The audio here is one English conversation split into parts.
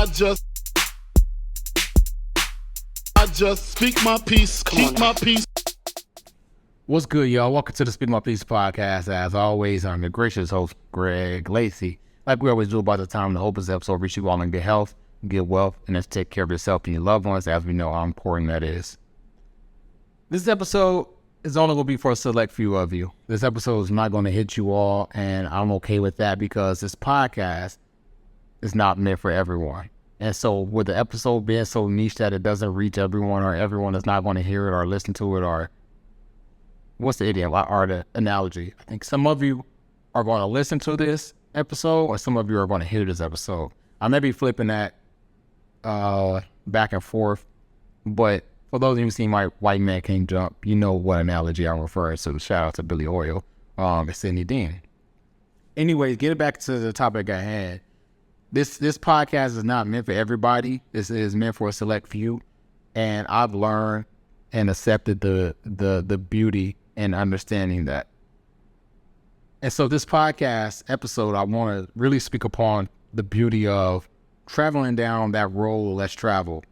I just speak my peace, keep my peace. What's good, y'all? Welcome to the Speak My Peace podcast. As always, I'm your gracious host, Greg Lacey. Like we always do about the time, the hope is this episode reach you all in good health, good wealth, and let's take care of yourself and your loved ones, as we know how important that is. This episode is only going to be for a select few of you. This episode is not going to hit you all, and I'm okay with that because this podcast is not meant for everyone. And so with the episode being so niche that it doesn't reach everyone, or everyone is not going to hear it or listen to it, or what's the idiom or the analogy? I think some of you are going to listen to this episode, or some of you are going to hear this episode. I may be flipping that back and forth, but for those of you who seen my White Man Can't Jump, you know what analogy I'm referring to. Shout out to Billy Oil and Sidney Dean. Anyways, getting back to the topic at hand. This podcast is not meant for everybody. This is meant for a select few, and I've learned and accepted the beauty and understanding that. And so this podcast episode, I want to really speak upon the beauty of traveling down that road less traveled.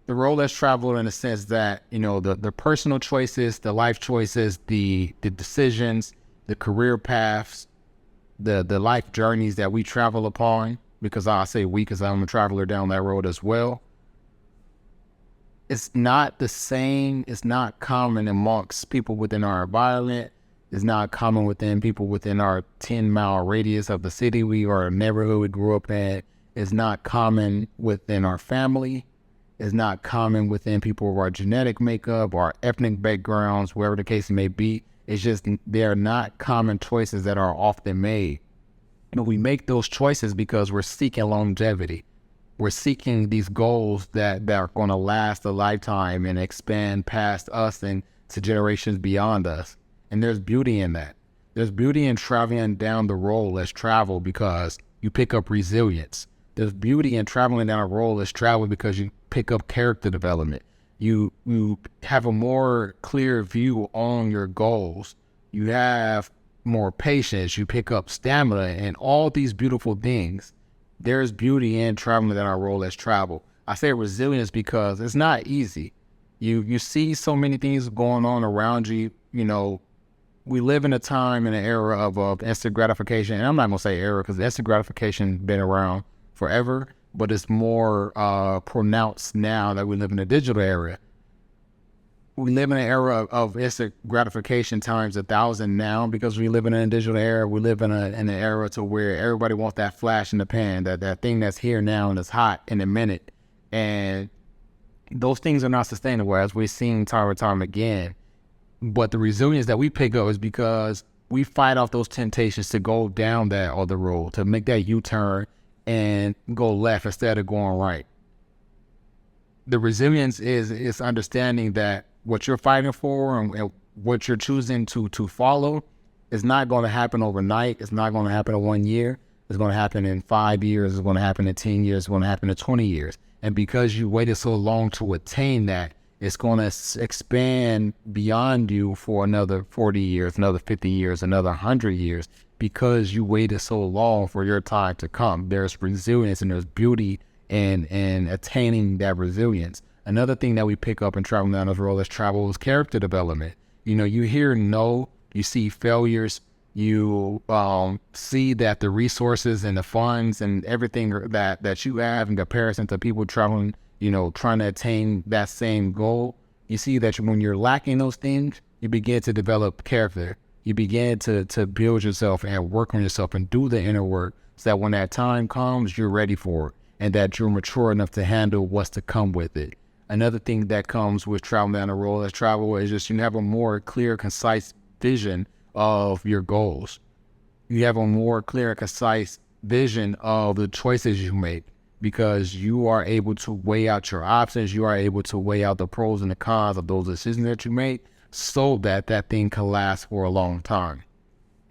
The road less traveled in the sense that, you know, the personal choices, the life choices, the decisions, the career paths, the life journeys that we travel upon, because I say we because I'm a traveler down that road as well. It's not the same. It's not common amongst people within our environment. It's not common within people within our 10-mile radius of the city we or neighborhood we grew up in. It's not common within our family. It's not common within people of our genetic makeup, our ethnic backgrounds, wherever the case may be. It's just they're not common choices that are often made. But we make those choices because we're seeking longevity. We're seeking these goals that are going to last a lifetime and expand past us and to generations beyond us. And there's beauty in that. There's beauty in traveling down the road less traveled because you pick up resilience. There's beauty in traveling down a road less traveled because you pick up character development. You have a more clear view on your goals. You have more patience. You pick up stamina and all these beautiful things. There's beauty in traveling down our road less traveled. I say resilience because it's not easy. You see so many things going on around you. You know, we live in a time in an era of instant gratification. And I'm not going to say era because instant gratification has been around forever, but it's more pronounced now that we live in a digital era. We live in an era of instant gratification times 1,000 now because we live in a digital era. We live in an era to where everybody wants that flash in the pan, that thing that's here now and it's hot in a minute. And those things are not sustainable, as we've seen time and time again. But the resilience that we pick up is because we fight off those temptations to go down that other road, to make that U-turn and go left instead of going right. The resilience is understanding that what you're fighting for and what you're choosing to follow is not going to happen overnight. It's not going to happen in 1 year. It's going to happen in 5 years. It's going to happen in 10 years. It's going to happen in 20 years. And because you waited so long to attain that, it's going to expand beyond you for another 40 years, another 50 years, another 100 years, because you waited so long for your time to come. There's resilience and there's beauty in attaining that resilience. Another thing that we pick up in traveling down this road less travel is character development. You know, you hear no, you see failures, you see that the resources and the funds and everything that you have in comparison to people traveling, you know, trying to attain that same goal. You see that when you're lacking those things, you begin to develop character. You begin to build yourself and work on yourself and do the inner work so that when that time comes, you're ready for it and that you're mature enough to handle what's to come with it. Another thing that comes with traveling down the road less travel is just you have a more clear, concise vision of your goals. You have a more clear, concise vision of the choices you make because you are able to weigh out your options. You are able to weigh out the pros and the cons of those decisions that you make so that that thing can last for a long time.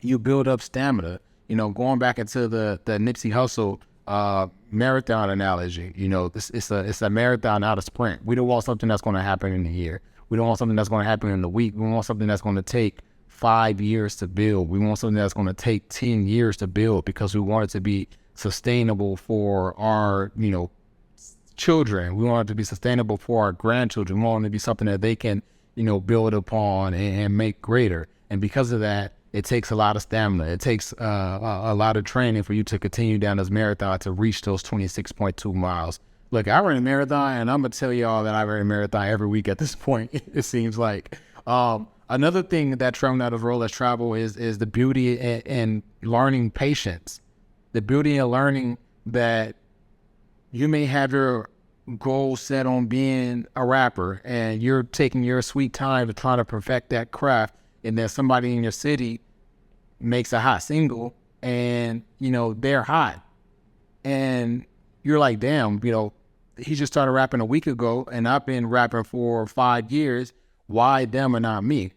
You build up stamina. You know, going back into the Nipsey Hussle marathon analogy, you know, it's a marathon, not a sprint. We don't want something that's going to happen in a year. We don't want something that's going to happen in a week. We want something that's going to take 5 years to build. We want something that's going to take 10 years to build because we want it to be sustainable for our, children. We want it to be sustainable for our grandchildren. We want it to be something that they can, build upon and make greater. And because of that, it takes a lot of stamina. It takes a lot of training for you to continue down this marathon to reach those 26.2 miles. Look, I ran a marathon, and I'm going to tell y'all that I ran a marathon every week at this point, it seems like. Another thing that traveling out of role as travel is the beauty and learning patience. The beauty of learning that you may have your goal set on being a rapper, and you're taking your sweet time to try to perfect that craft, and then somebody in your city makes a hot single, and, they're hot. And you're like, damn, he just started rapping a week ago, and I've been rapping for 5 years. Why them and not me?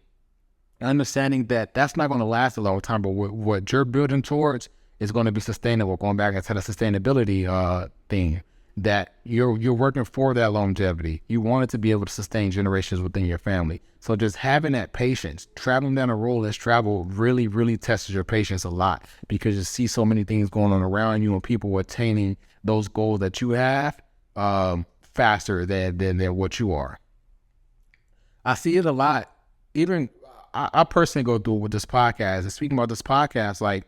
Understanding that that's not going to last a long time, but what you're building towards is going to be sustainable. Going back into the sustainability thing, that you're working for that longevity. You want it to be able to sustain generations within your family. So just having that patience, traveling down a road less travel really, really tests your patience a lot, because you see so many things going on around you and people attaining those goals that you have faster than what you are. I see it a lot. Even I personally go through it with this podcast. And speaking about this podcast, like,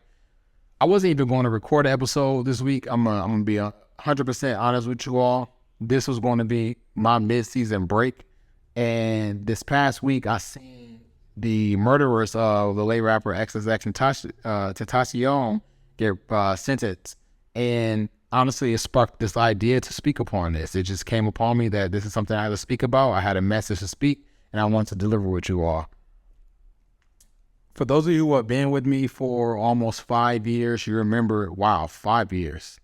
I wasn't even going to record an episode this week. I'm gonna be 100% honest with you all. This was going to be my mid-season break, and this past week I seen the murderers of the late rapper XXX Tentacion get sentenced, and honestly, it sparked this idea to speak upon this. It just came upon me that this is something I had to speak about. I had a message to speak, and I want to deliver with you all. For those of you who have been with me for almost 5 years, you remember, wow, 5 years.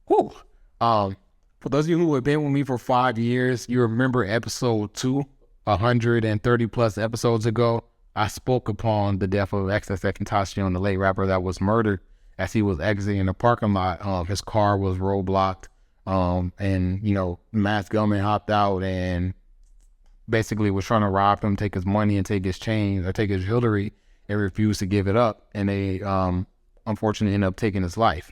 Whew. For those of you who have been with me for 5 years, you remember episode 2, 130 plus episodes ago. I spoke upon the death of XXX Tentacion, the late rapper that was murdered as he was exiting the parking lot. His car was roadblocked, and masked gunman hopped out and basically was trying to rob him, take his money and take his chain or take his jewelry, and refused to give it up. And they unfortunately ended up taking his life.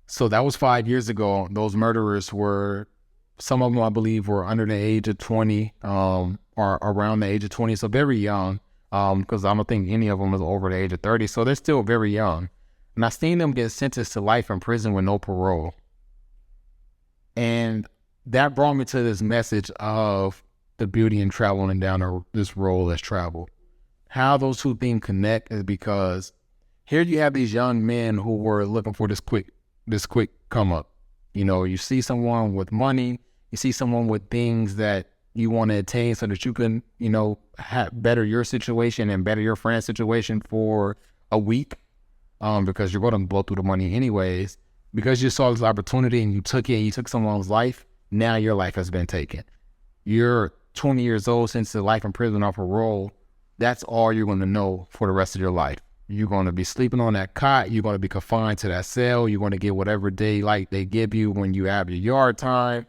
So that was 5 years ago. Those murderers were, some of them I believe were under the age of 20, or around the age of 20, so very young, because I don't think any of them was over the age of 30, so they're still very young. And I seen them get sentenced to life in prison with no parole. And that brought me to this message of the beauty in traveling down this road less traveled. How those two things connect is because here you have these young men who were looking for this quick come up. You see someone with money, you see someone with things that you want to attain so that you can, better your situation and better your friend's situation for a week, because you're going to blow through the money anyways. Because you saw this opportunity and you took it, you took someone's life, now your life has been taken. You're 20 years old, since the life in prison or parole. That's all you're going to know for the rest of your life. You're going to be sleeping on that cot. You're going to be confined to that cell. You're going to get whatever daylight they give you when you have your yard time.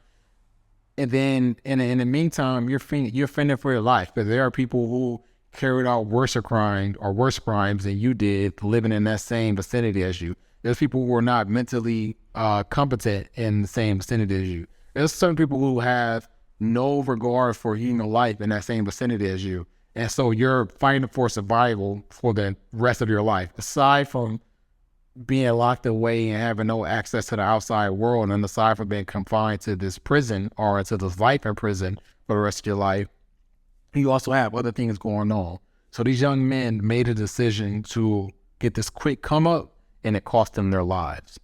And then in the meantime, you're fending for your life, because there are people who carried out worse crimes than you did, living in that same vicinity as you. There's people who are not mentally competent in the same vicinity as you. There's certain people who have no regard for human life in that same vicinity as you. And so you're fighting for survival for the rest of your life. Aside from being locked away and having no access to the outside world, and aside from being confined to this prison or to this life in prison for the rest of your life, you also have other things going on. So these young men made a decision to get this quick come up, and it cost them their lives.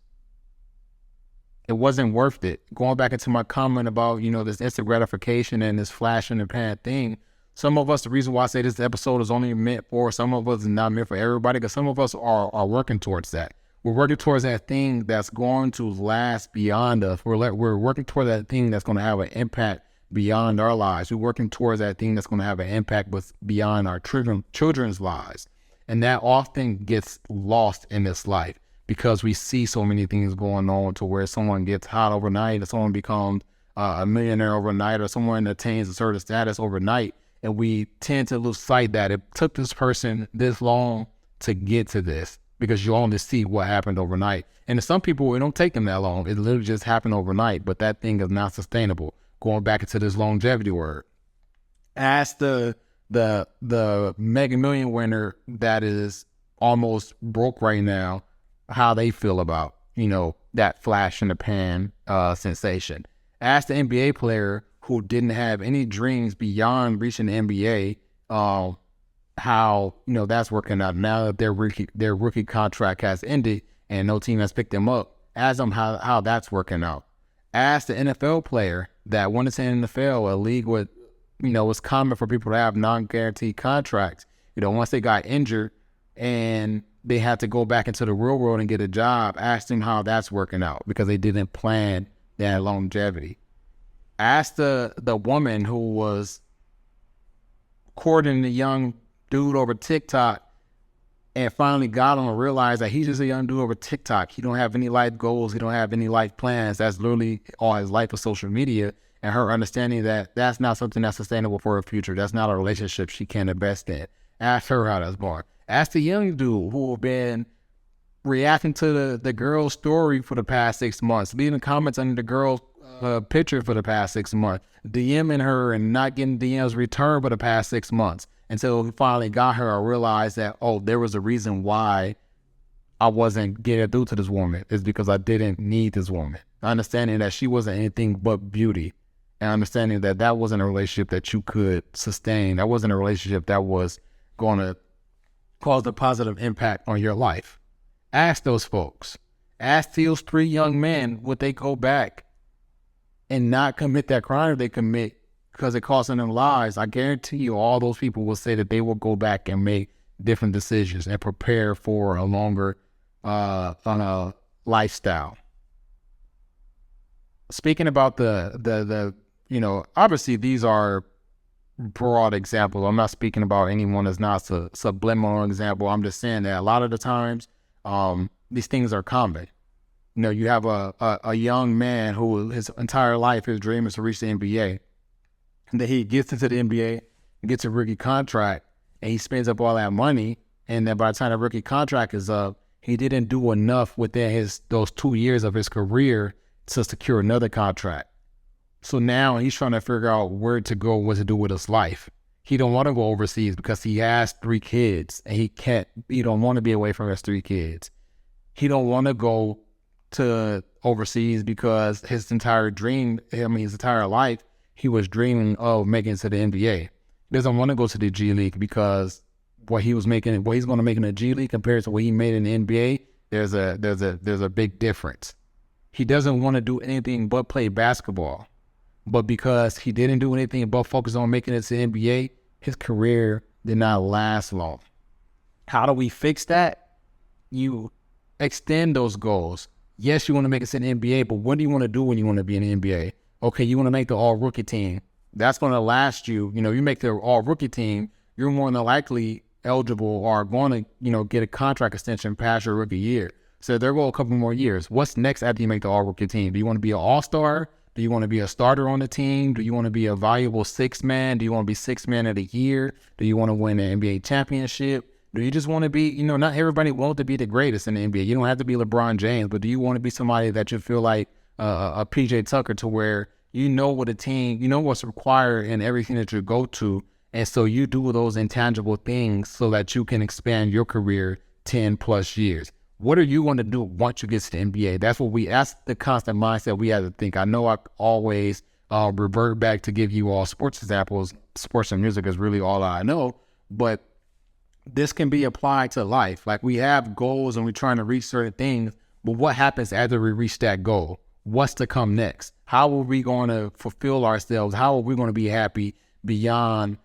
It wasn't worth it. Going back into my comment about, this instant gratification and this flash in the pan thing, some of us, the reason why I say this episode is only meant for some of us and not meant for everybody, because some of us are working towards that. We're working towards that thing that's going to last beyond us. We're working toward that thing that's going to have an impact beyond our lives. We're working towards that thing that's going to have an impact beyond our children's lives. And that often gets lost in this life, because we see so many things going on to where someone gets hot overnight, or someone becomes a millionaire overnight, or someone attains a certain status overnight. And we tend to lose sight that it took this person this long to get to this. because you only see what happened overnight. And to some people, it don't take them that long. It literally just happened overnight, but that thing is not sustainable. Going back into this longevity word. Ask the Mega Million winner that is almost broke right now how they feel about, that flash in the pan sensation. Ask the NBA player who didn't have any dreams beyond reaching the NBA how that's working out now that their rookie contract has ended and no team has picked them up. Ask them how that's working out. Ask the NFL player that wanted to in the NFL, a league with it's common for people to have non-guaranteed contracts. Once they got injured and they had to go back into the real world and get a job, ask them how that's working out because they didn't plan that longevity. Ask the woman who was courting the young dude over TikTok and finally got him and realized that he's just a young dude over TikTok. He don't have any life goals. He don't have any life plans. That's literally all his life of social media. And her understanding that that's not something that's sustainable for her future. That's not a relationship she can invest in. Ask her how that's going. Ask the young dude who have been reacting to the girl's story for the past 6 months, leaving comments under the girl's picture for the past 6 months, DMing her and not getting DMs returned for the past 6 months. Until we finally got her, I realized that, there was a reason why I wasn't getting through to this woman. It's because I didn't need this woman. Understanding that she wasn't anything but beauty. And understanding that that wasn't a relationship that you could sustain. That wasn't a relationship that was going to cause a positive impact on your life. Ask those folks. Ask those 3 young men, would they go back and not commit that crime they commit because it cost them lives? I guarantee you all those people will say that they will go back and make different decisions and prepare for a longer lifestyle. Speaking about the obviously these are broad examples. I'm not speaking about anyone that's not a subliminal example. I'm just saying that a lot of the times these things are common. You have a young man who his entire life, his dream is to reach the NBA. And then he gets into the NBA, gets a rookie contract, and he spends up all that money. And then by the time the rookie contract is up, he didn't do enough within those 2 years of his career to secure another contract. So now he's trying to figure out where to go, what to do with his life. He don't want to go overseas because he has 3 kids and he don't want to be away from his 3 kids. He don't want to go to overseas because his entire life, he was dreaming of making it to the NBA. He doesn't want to go to the G League because what he's going to make in the G League compared to what he made in the NBA, there's a big difference. He doesn't want to do anything but play basketball. But because he didn't do anything but focus on making it to the NBA, his career did not last long. How do we fix that? You extend those goals. Yes, you want to make it to the NBA, but what do you want to do when you want to be in the NBA? Okay, you want to make the all-rookie team. That's going to last you. You make the all-rookie team, you're more than likely eligible or going to, get a contract extension past your rookie year. So there go a couple more years. What's next after you make the all-rookie team? Do you want to be an all-star? Do you want to be a starter on the team? Do you want to be a valuable 6th man? Do you want to be 6th man of the year? Do you want to win an NBA championship? Do you just want to be, not everybody wants to be the greatest in the NBA. You don't have to be LeBron James, but do you want to be somebody that you feel like a PJ Tucker to where what a team, what's required in everything that you go to. And so you do those intangible things so that you can expand your career 10 plus years. What are you going to do once you get to the NBA? That's the constant mindset we have to think. I know I always revert back to give you all sports examples. Sports and music is really all I know, but this can be applied to life. Like we have goals and we're trying to reach certain things, but what happens after we reach that goal? What's to come next? How are we going to fulfill ourselves? How are we going to be happy beyond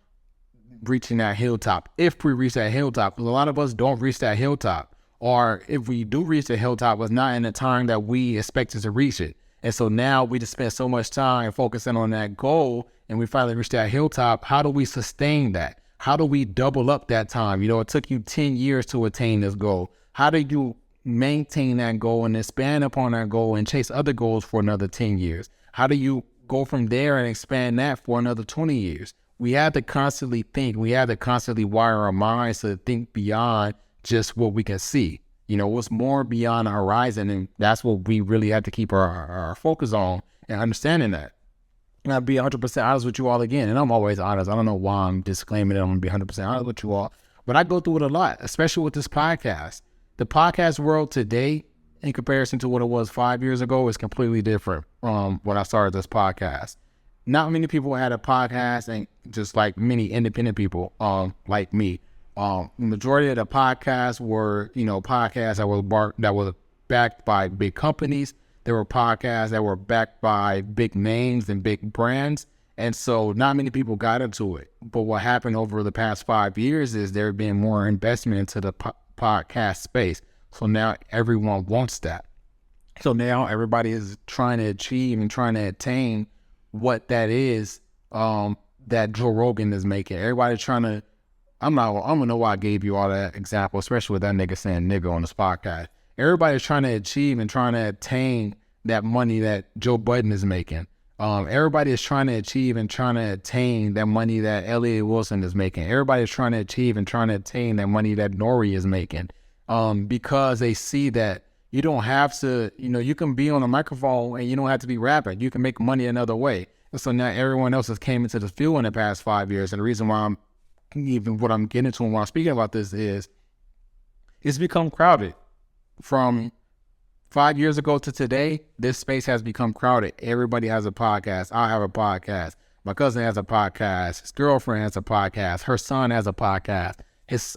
reaching that hilltop? If we reach that hilltop, because a lot of us don't reach that hilltop. Or if we do reach the hilltop, it's not in the time that we expected to reach it. And so now we just spend so much time focusing on that goal and we finally reach that hilltop. How do we sustain that? How do we double up that time? It took you 10 years to attain this goal. How do you maintain that goal and expand upon that goal and chase other goals for another 10 years? How do you go from there and expand that for another 20 years? We have to constantly think. We have to constantly wire our minds to think beyond just what we can see. what's more beyond the horizon. And that's what we really have to keep our focus on and understanding that. And I'll be 100% honest with you all again. And I'm always honest. I don't know why I'm disclaiming it. I'm going to be 100% honest with you all. But I go through it a lot, especially with this podcast. The podcast world today, in comparison to what it was 5 years ago, is completely different from when I started this podcast. Not many people had a podcast, and just like many independent people, like me. The majority of the podcasts were, podcasts that were backed by big companies. There were podcasts that were backed by big names and big brands. And so not many people got into it. But what happened over the past 5 years is there been more investment into the podcast space. So now everyone wants that. So now everybody is trying to achieve and trying to attain what that is, that Joe Rogan is making. Everybody's trying to, I don't know why I gave you all that example, especially with that nigga saying nigga on this podcast. Everybody's trying to achieve and trying to attain that money that Joe Budden is making. Everybody is trying to achieve and trying to attain that money that Elliott Wilson is making. Everybody is trying to achieve and trying to attain that money that Nori is making. Because they see that you don't have to, you can be on a microphone and you don't have to be rapping. You can make money another way. And so now everyone else has came into the field in the past 5 years. And the reason why what I'm getting into and why I'm speaking about this is it's become crowded. From 5 years ago to today, this space has become crowded. Everybody has a podcast. I have a podcast. My cousin has a podcast. His girlfriend has a podcast. Her son has a podcast.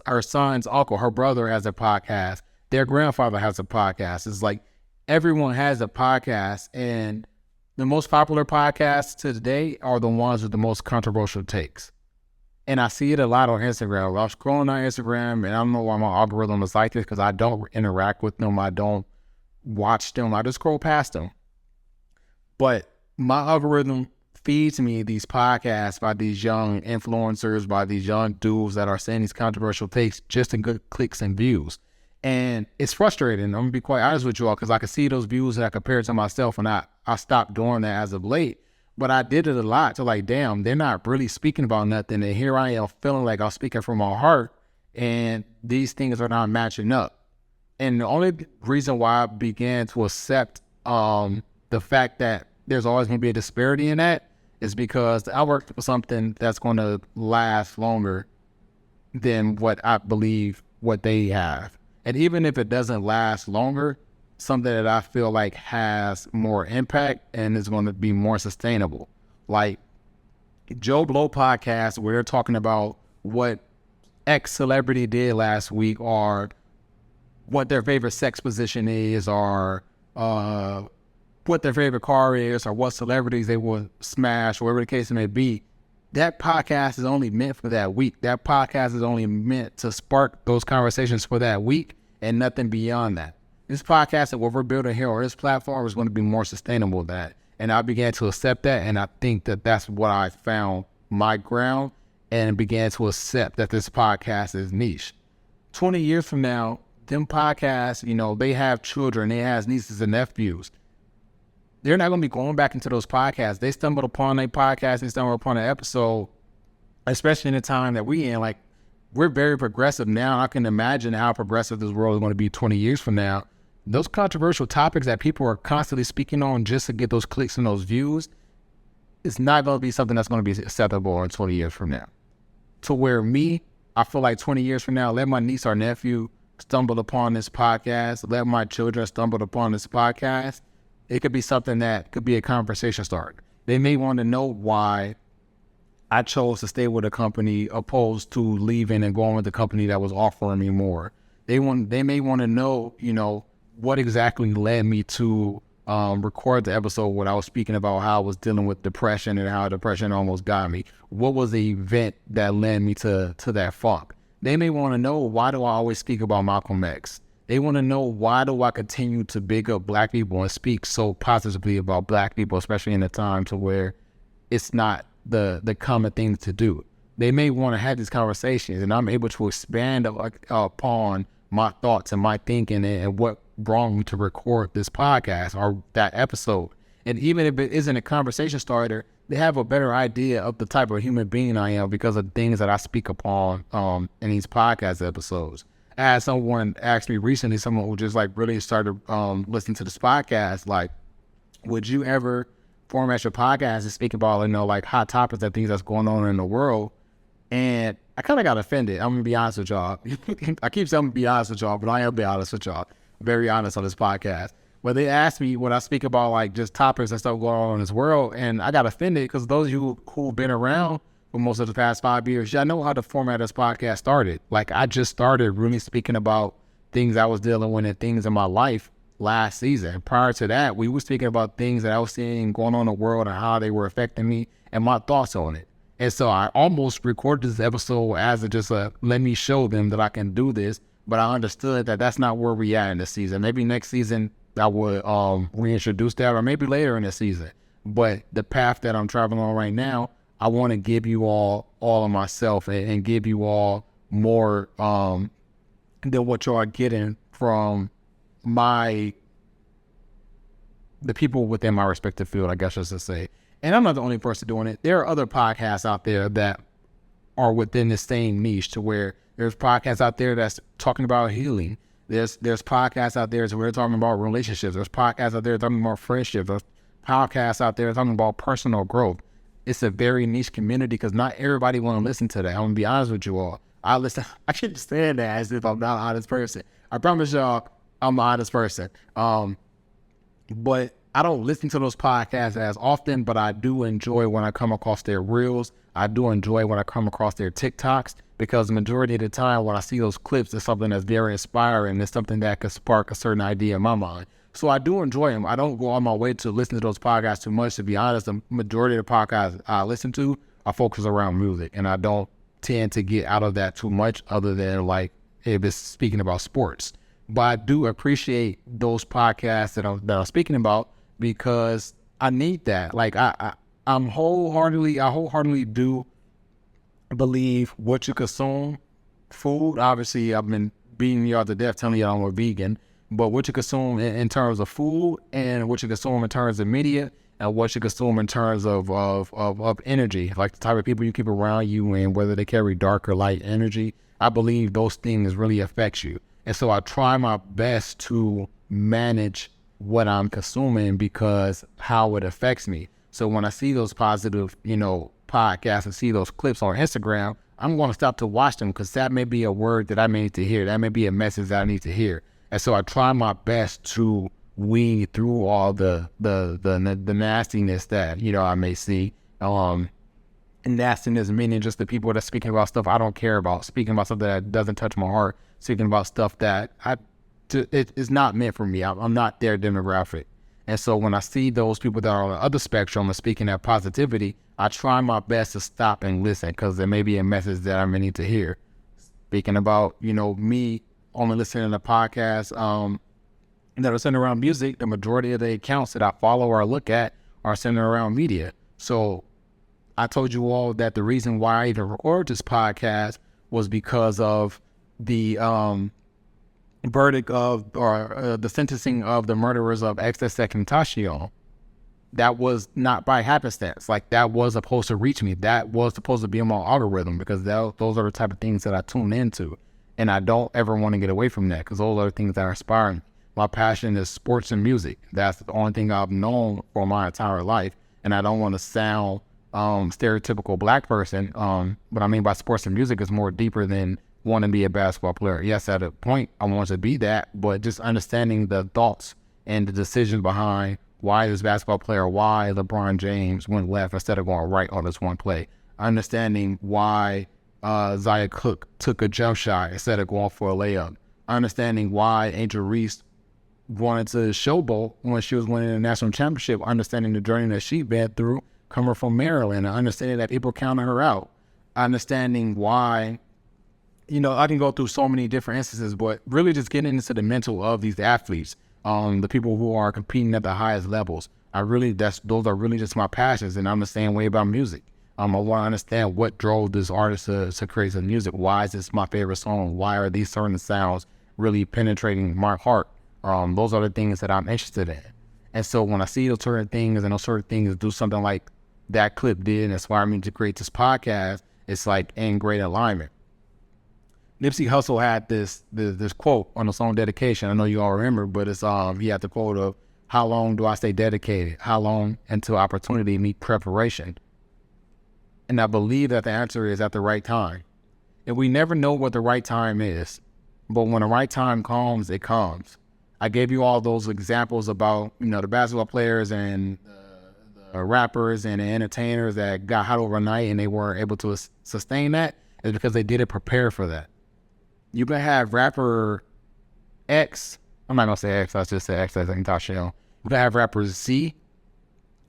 Her son's uncle, her brother has a podcast. Their grandfather has a podcast. It's like everyone has a podcast, and the most popular podcasts today are the ones with the most controversial takes. And I see it a lot on Instagram. I'm scrolling on Instagram, and I don't know why my algorithm is like this, because I don't interact with them. I don't watch them. I just scroll past them. But my algorithm feeds me these podcasts by these young influencers, by these young dudes that are saying these controversial takes just to get clicks and views. And it's frustrating. I'm going to be quite honest with you all, because I can see those views that I compare to myself, and I stopped doing that as of late. But I did it a lot to like, damn, they're not really speaking about nothing. And here I am feeling like I'm speaking from my heart, and these things are not matching up. And the only reason why I began to accept the fact that there's always going to be a disparity in that is because I work for something that's going to last longer than what I believe what they have. And even if it doesn't last longer, something that I feel like has more impact and is going to be more sustainable. Like Joe Blow podcast, where they're talking about what X celebrity did last week, or what their favorite sex position is, or what their favorite car is, or what celebrities they would smash, or whatever the case may be. That podcast is only meant for that week. That podcast is only meant to spark those conversations for that week and nothing beyond that. This podcast and what we're building here on this platform is going to be more sustainable than that. And I began to accept that, and I think that that's what I found my ground, and began to accept that this podcast is niche. 20 years from now, them podcasts, they have children, they have nieces and nephews. They're not going to be going back into those podcasts. They stumbled upon a podcast, they stumbled upon an episode, especially in the time that we in. Like, we're very progressive now. I can imagine how progressive this world is going to be 20 years from now. Those controversial topics that people are constantly speaking on just to get those clicks and those views, it's not going to be something that's going to be acceptable in 20 years from now. To where I feel like 20 years from now, let my niece or nephew stumble upon this podcast, let my children stumble upon this podcast, it could be something that could be a conversation starter. They may want to know why I chose to stay with a company opposed to leaving and going with the company that was offering me more. They may want to know, what exactly led me to record the episode when I was speaking about how I was dealing with depression and how depression almost got me. What was the event that led me to that funk? They may want to know, why do I always speak about Malcolm X? They want to know, why do I continue to big up Black people and speak so positively about Black people, especially in a time to where it's not the common thing to do. They may want to have these conversations, and I'm able to expand upon my thoughts and my thinking and what brought me to record this podcast or that episode. And even if it isn't a conversation starter, they have a better idea of the type of human being I am because of things that I speak upon in these podcast episodes. I had someone ask me recently, someone who just like really started listening to this podcast, like, would you ever format your podcast and speak about, like hot topics and things that's going on in the world? And I kind of got offended. I'm going to be honest with y'all. I keep saying I'm going to be honest with y'all, but I am be honest with y'all. Very honest on this podcast. But they asked me when I speak about like just topics and stuff going on in this world, and I got offended because those of you who've been around for most of the past 5 years, y'all know how the format of this podcast started. Like I just started really speaking about things I was dealing with and things in my life last season. Prior to that, we were speaking about things that I was seeing going on in the world and how they were affecting me and my thoughts on it. And so I almost recorded this episode as just let me show them that I can do this. But I understood that that's not where we at in this season. Maybe next season I would reintroduce that, or maybe later in the season. But the path that I'm traveling on right now, I want to give you all of myself and give you all more than what you are getting from the people within my respective field, I guess I should say. And I'm not the only person doing it. There are other podcasts out there that are within the same niche, to where there's podcasts out there that's talking about healing. There's podcasts out there where we're talking about relationships. There's podcasts out there talking about friendships. There's podcasts out there talking about personal growth. It's a very niche community because not everybody want to listen to that. I'm going to be honest with you all. I keep saying that as if I'm not an honest person. I promise y'all I'm an honest person. But I don't listen to those podcasts as often, but I do enjoy when I come across their reels. I do enjoy when I come across their TikToks, because the majority of the time when I see those clips, it's something that's very inspiring. It's something that could spark a certain idea in my mind. So I do enjoy them. I don't go on my way to listen to those podcasts too much. To be honest, the majority of the podcasts I listen to are focused around music, and I don't tend to get out of that too much, other than like if it's speaking about sports. But I do appreciate those podcasts that I'm speaking about, because I need that. Like I wholeheartedly do believe what you consume, food. Obviously, I've been beating y'all to death telling y'all I'm a vegan, but what you consume in terms of food, and what you consume in terms of media, and what you consume in terms of energy, like the type of people you keep around you and whether they carry dark or light energy, I believe those things really affect you. And so I try my best to manage what I'm consuming, because how it affects me. So when I see those positive, podcasts and see those clips on Instagram, I'm going to stop to watch them, because that may be a word that I may need to hear. That may be a message that I need to hear. And so I try my best to weed through all the nastiness that, I may see. Nastiness meaning just the people that speaking about stuff I don't care about, speaking about something that doesn't touch my heart, speaking about stuff that it is not meant for me. I'm not their demographic. And so when I see those people that are on the other spectrum and speaking that positivity, I try my best to stop and listen, because there may be a message that I may need to hear. Speaking about, me only listening to podcasts that are centered around music, the majority of the accounts that I follow or look at are centered around media. So I told you all that the reason why I even recorded this podcast was because of the verdict of, or the sentencing of the murderers of XXXTentacion. That was not by happenstance. Like, that was supposed to reach me. That was supposed to be in my algorithm, because those are the type of things that I tune into. And I don't ever want to get away from that, because those are the things that are inspiring me. My passion is sports and music. That's the only thing I've known for my entire life. And I don't want to sound stereotypical black person. What I mean by sports and music is more deeper than want to be a basketball player. Yes, at a point I want to be that, but just understanding the thoughts and the decisions behind why this basketball player, why LeBron James went left instead of going right on this one play. Understanding why Zaya Cook took a jump shot instead of going for a layup. Understanding why Angel Reese wanted to showboat when she was winning the national championship. Understanding the journey that she'd been through coming from Maryland, and understanding that people counted her out. Understanding why, I can go through so many different instances, but really just getting into the mental of these athletes, the people who are competing at the highest levels. Those are really just my passions, and I'm the same way about music. I want to understand what drove this artist to create some music. Why is this my favorite song? Why are these certain sounds really penetrating my heart? Those are the things that I'm interested in. And so when I see those certain things and those certain things do something like that clip did and inspire me to create this podcast, it's like in great alignment. Nipsey Hussle had this quote on the song Dedication. I know you all remember, but it's he had the quote of, how long do I stay dedicated? How long until opportunity meet preparation? And I believe that the answer is at the right time. And we never know what the right time is, but when the right time comes, it comes. I gave you all those examples about, the basketball players and the rappers and the entertainers that got hot overnight and they weren't able to sustain that. It's because they didn't prepare for that. You can have rapper X, I'm not going to say X, I just say X as an entire show. You can have rapper Z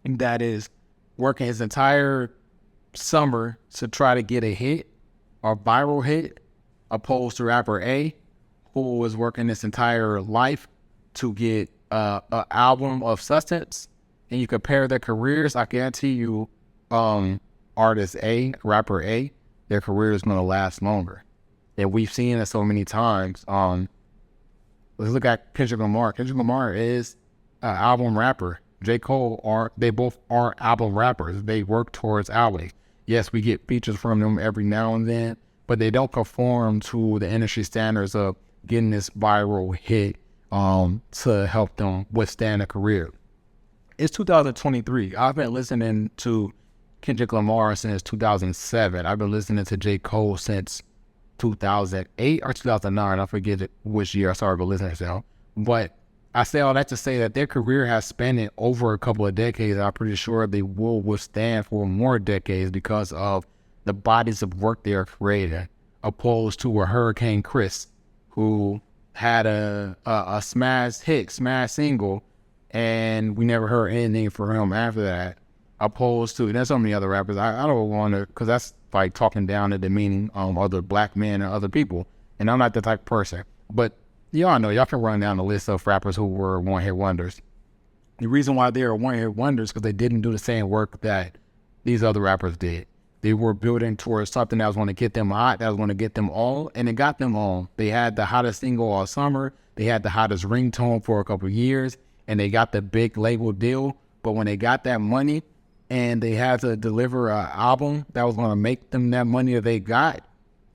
that is working his entire summer to try to get a hit or viral hit, opposed to rapper A, who was working this entire life to get an album of substance. And you compare their careers, I guarantee you, artist A, rapper A, their career is going to last longer. And we've seen it so many times. Let's look at Kendrick Lamar. Kendrick Lamar is an album rapper. J. Cole they both are album rappers. They work towards albums. Yes, we get features from them every now and then, but they don't conform to the industry standards of getting this viral hit to help them withstand a career. It's 2023. I've been listening to Kendrick Lamar since 2007. I've been listening to J. Cole since 2008 or 2009. I forget which year I started listening to them. But I say all that to say that their career has spanned over a couple of decades. I'm pretty sure they will withstand for more decades because of the bodies of work they are creating, opposed to a Hurricane Chris, who had a smash single, and we never heard anything from him after that. Opposed to, there's so many other rappers. I don't want to, because that's like talking down to demeaning other black men and other people. And I'm not the type of person. But y'all know, y'all can run down the list of rappers who were one-hit wonders. The reason why they are one-hit wonders is because they didn't do the same work that these other rappers did. They were building towards something that was going to get them hot, that was going to get them all, and it got them all. They had the hottest single all summer. They had the hottest ringtone for a couple of years, and they got the big label deal. But when they got that money, and they had to deliver an album that was going to make them that money that they got,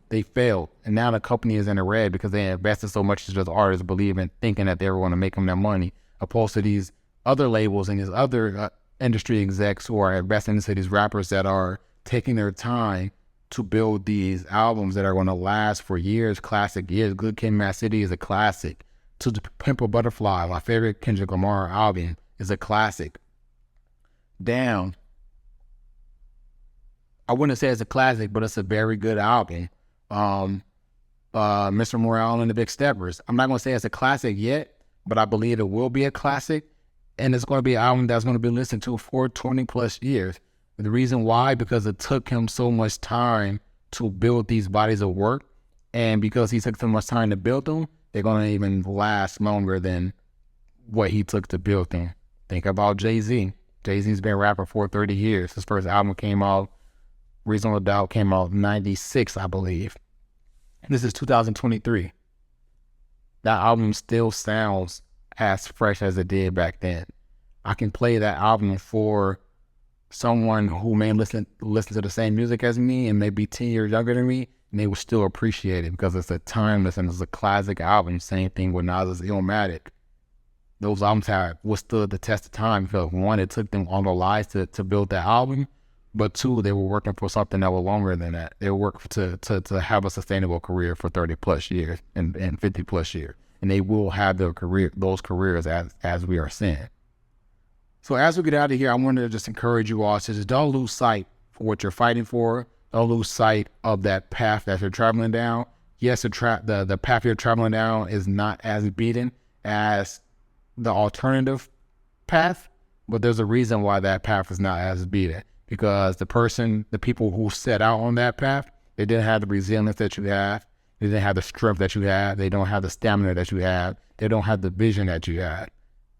they failed. And now the company is in the red because they invested so much into the artists believing, thinking that they were going to make them that money, opposed to these other labels and these other industry execs who are investing into these rappers that are taking their time to build these albums that are going to last for years, classic years. Good Kid, Mad City is a classic. To the Pimp a Butterfly, my favorite Kendrick Lamar album, is a classic. Down, I wouldn't say it's a classic, but it's a very good album. Mr. Morale and the Big Steppers. I'm not going to say it's a classic yet, but I believe it will be a classic. And it's going to be an album that's going to be listened to for 20 plus years. And the reason why, because it took him so much time to build these bodies of work. And because he took so much time to build them, they're going to even last longer than what he took to build them. Think about Jay-Z. Jay-Z's been rapping for 30 years. His first album came out, Reasonable Doubt came out in 96, I believe. This is 2023. That album still sounds as fresh as it did back then. I can play that album for someone who may listen to the same music as me and maybe 10 years younger than me, and they would still appreciate it because it's a timeless and it's a classic album. Same thing with Nas's Illmatic. Those albums have withstood the test of time because one, it took them all their lives to build that album, but two, they were working for something that was longer than that. They were working to have a sustainable career for 30 plus years and 50 plus years. And they will have those careers as we are seeing. So as we get out of here, I wanted to just encourage you all to just don't lose sight for what you're fighting for. Don't lose sight of that path that you're traveling down. Yes, the path you're traveling down is not as beaten as the alternative path, but there's a reason why that path is not as beaten. Because the people who set out on that path, they didn't have the resilience that you have. They didn't have the strength that you have. They don't have the stamina that you have. They don't have the vision that you had.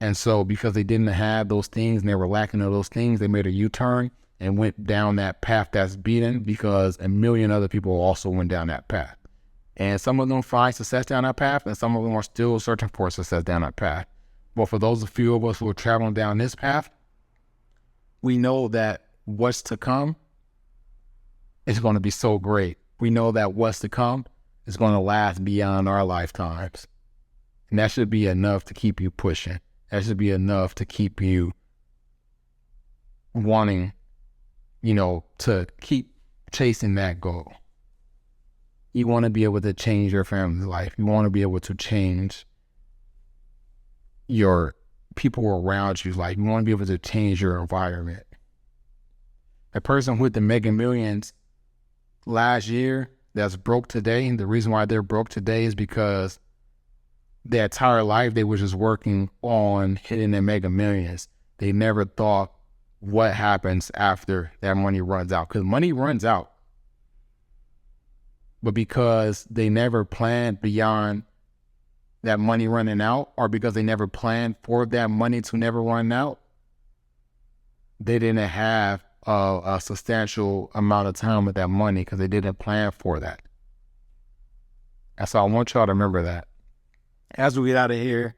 And so because they didn't have those things and they were lacking of those things, they made a U-turn and went down that path that's beaten because a million other people also went down that path. And some of them find success down that path and some of them are still searching for success down that path. But for those few of us who are traveling down this path, we know that what's to come is going to be so great. We know that what's to come is going to last beyond our lifetimes. And that should be enough to keep you pushing. That should be enough to keep you wanting, to keep chasing that goal. You want to be able to change your family's life. You want to be able to change your people around you's life. You want to be able to change your environment. A person with the Mega Millions last year that's broke today, the reason why they're broke today is because their entire life they were just working on hitting their Mega Millions. They never thought what happens after that money runs out, because money runs out. But because they never planned beyond that money running out, or because they never planned for that money to never run out, they didn't have a substantial amount of time with that money because they didn't plan for that. And so I want y'all to remember that. As we get out of here,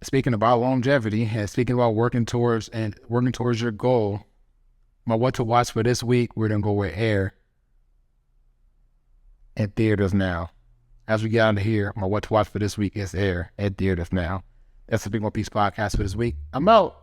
speaking about longevity and speaking about working towards your goal, my what to watch for this week, we're going to go with Air at theaters now. As we get out of here, my what to watch for this week is Air at theaters now. That's the Big One Piece podcast for this week. I'm out.